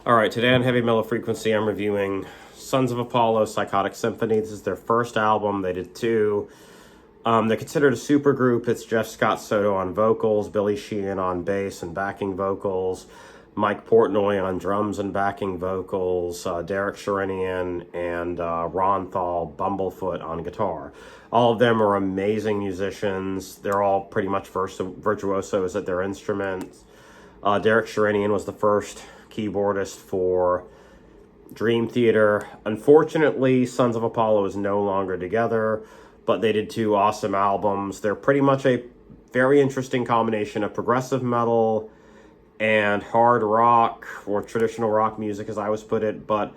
Alright, today on Heavy Mellow Frequency I'm reviewing Sons of Apollo, Psychotic Symphony. This is their first album. They did two. They're considered a supergroup. It's Jeff Scott Soto on vocals, Billy Sheehan on bass and backing vocals, Mike Portnoy on drums and backing vocals, Derek Sherinian and Ron Thal Bumblefoot on guitar. All of them are amazing musicians. They're all pretty much virtuosos at their instruments. Derek Sherinian was the first keyboardist for Dream Theater. Unfortunately, Sons of Apollo is no longer together, but they did two awesome albums. They're pretty much a very interesting combination of progressive metal and hard rock, or traditional rock music as I always put it, but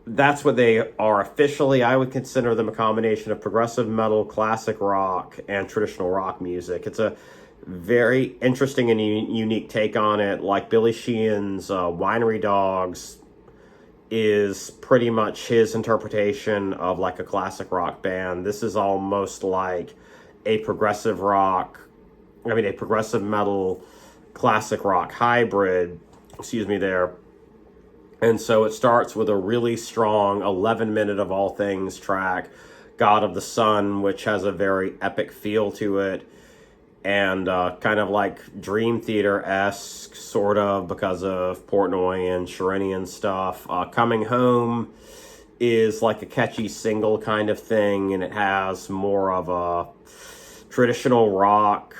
that's what they are officially. I would consider them a combination of progressive metal, classic rock, and traditional rock music. It's a very interesting and unique take on it. Like Billy Sheehan's Winery Dogs is pretty much his interpretation of like a classic rock band. This is almost like a progressive metal, classic rock hybrid, there. And so it starts with a really strong 11-minute of all things track, God of the Sun, which has a very epic feel to it. And kind of like Dream Theater-esque, sort of, because of Portnoy and Sherinian stuff. Coming Home is like a catchy single kind of thing, and it has more of a traditional rock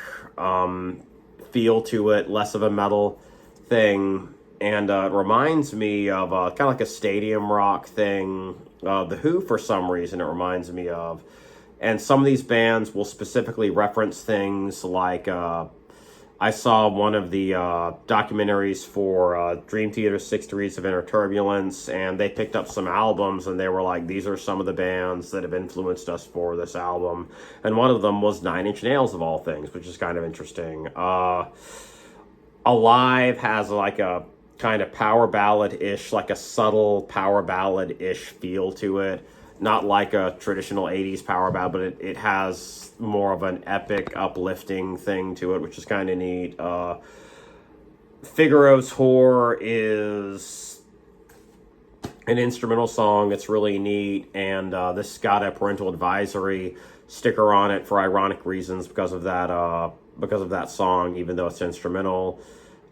feel to it, less of a metal thing. And it reminds me of kind of like a stadium rock thing. The Who, for some reason, it reminds me of. And some of these bands will specifically reference things like, I saw one of the documentaries for Dream Theater's 6 Degrees of Inner Turbulence, and they picked up some albums, and they were like, these are some of the bands that have influenced us for this album. And one of them was 9 Inch Nails, of all things, which is kind of interesting. Alive has like a kind of power ballad-ish, like a subtle power ballad-ish feel to it. Not like a traditional 80s power ballad, but it has more of an epic, uplifting thing to it, which is kind of neat. Figaro's Whore is an instrumental song. It's really neat, and this got a parental advisory sticker on it for ironic reasons because of that song, even though it's instrumental.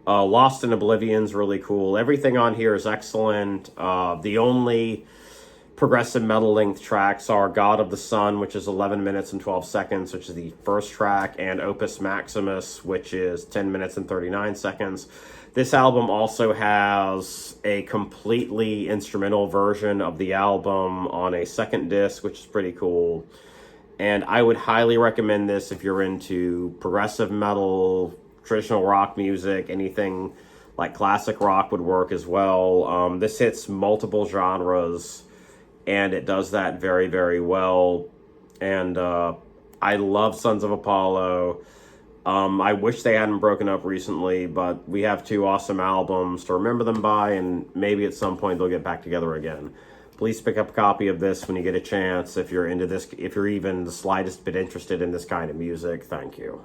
Lost in Oblivion's really cool. Everything on here is excellent. The only progressive metal length tracks are God of the Sun, which is 11 minutes and 12 seconds, which is the first track, and Opus Maximus, which is 10 minutes and 39 seconds. This album also has a completely instrumental version of the album on a second disc, which is pretty cool. And I would highly recommend this if you're into progressive metal, traditional rock music, anything like classic rock would work as well. This hits multiple genres, and it does that very, very well. And I love Sons of Apollo. I wish they hadn't broken up recently, but we have two awesome albums to remember them by, and maybe at some point they'll get back together again. Please pick up a copy of this when you get a chance if you're into this, if you're even the slightest bit interested in this kind of music. Thank you.